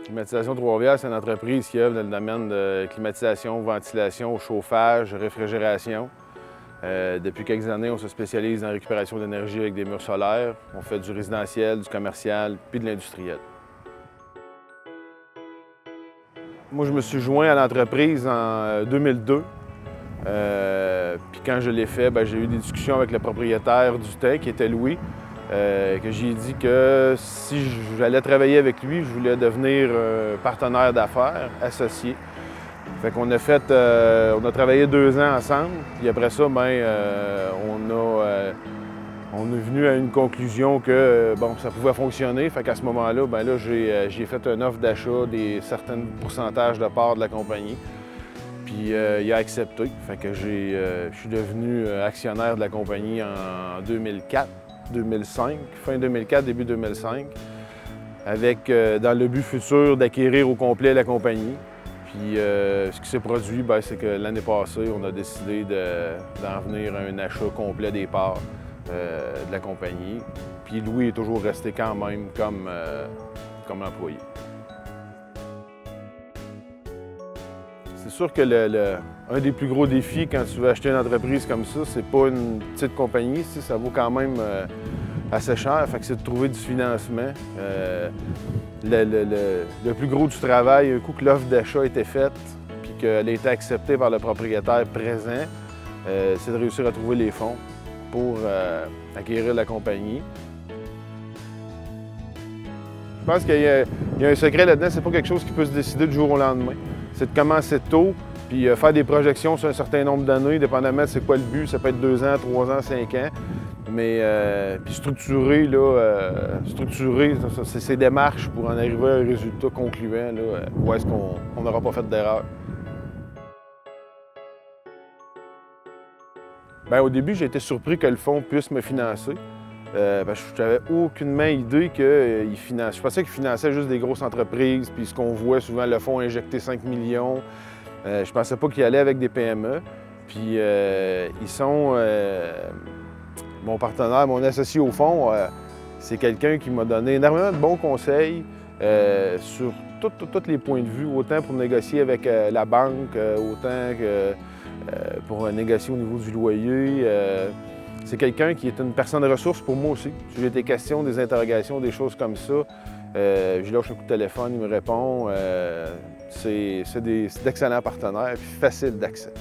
Climatisation Trois-Rivières, c'est une entreprise qui œuvre dans le domaine de climatisation, ventilation, chauffage, réfrigération. Depuis quelques années, on se spécialise dans la récupération d'énergie avec des murs solaires. On fait du résidentiel, du commercial, puis de l'industriel. Moi, je me suis joint à l'entreprise en 2002. Puis quand je l'ai fait, j'ai eu des discussions avec le propriétaire du temps, qui était Louis, que j'ai dit que si j'allais travailler avec lui, je voulais devenir partenaire d'affaires, associé. Fait qu'on a on a travaillé 2 ans ensemble, puis après ça, on est venu à une conclusion que ça pouvait fonctionner. Fait qu'à ce moment-là, j'ai fait une offre d'achat des certains pourcentages de parts de la compagnie. Puis il a accepté. Fait que je suis devenu actionnaire de la compagnie en 2004, 2005, fin 2004, début 2005, avec dans le but futur d'acquérir au complet la compagnie. Puis ce qui s'est produit, c'est que l'année passée, on a décidé d'en venir à un achat complet des parts de la compagnie. Puis Louis est toujours resté quand même comme employé. C'est sûr que un des plus gros défis quand tu veux acheter une entreprise comme ça, c'est pas une petite compagnie, ça vaut quand même assez cher, fait que c'est de trouver du financement. Le plus gros du travail, un coup que l'offre d'achat a été faite puis qu'elle a été acceptée par le propriétaire présent, c'est de réussir à trouver les fonds pour acquérir la compagnie. Je pense qu'il y a un secret là-dedans, c'est pas quelque chose qui peut se décider du jour au lendemain. C'est de commencer tôt, puis faire des projections sur un certain nombre d'années, dépendamment de c'est quoi le but. Ça peut être 2 ans, 3 ans, 5 ans. Mais puis structurer ces démarches pour en arriver à un résultat concluant, où est-ce qu'on n'aura pas fait d'erreur. Au début, j'ai été surpris que le fonds puisse me financer. Je n'avais aucunement idée qu'il finançait. Je pensais qu'il finançait juste des grosses entreprises, puis ce qu'on voit souvent, le fonds injecter 5 millions. Je pensais pas qu'il allait avec des PME. Puis ils sont... mon partenaire, mon associé au fond, c'est quelqu'un qui m'a donné énormément de bons conseils sur tous les points de vue, autant pour négocier avec la banque, autant que pour négocier au niveau du loyer. C'est quelqu'un qui est une personne de ressources pour moi aussi. Si j'ai des questions, des interrogations, des choses comme ça, je lâche un coup de téléphone, il me répond. C'est d'excellents partenaires, puis facile d'accès.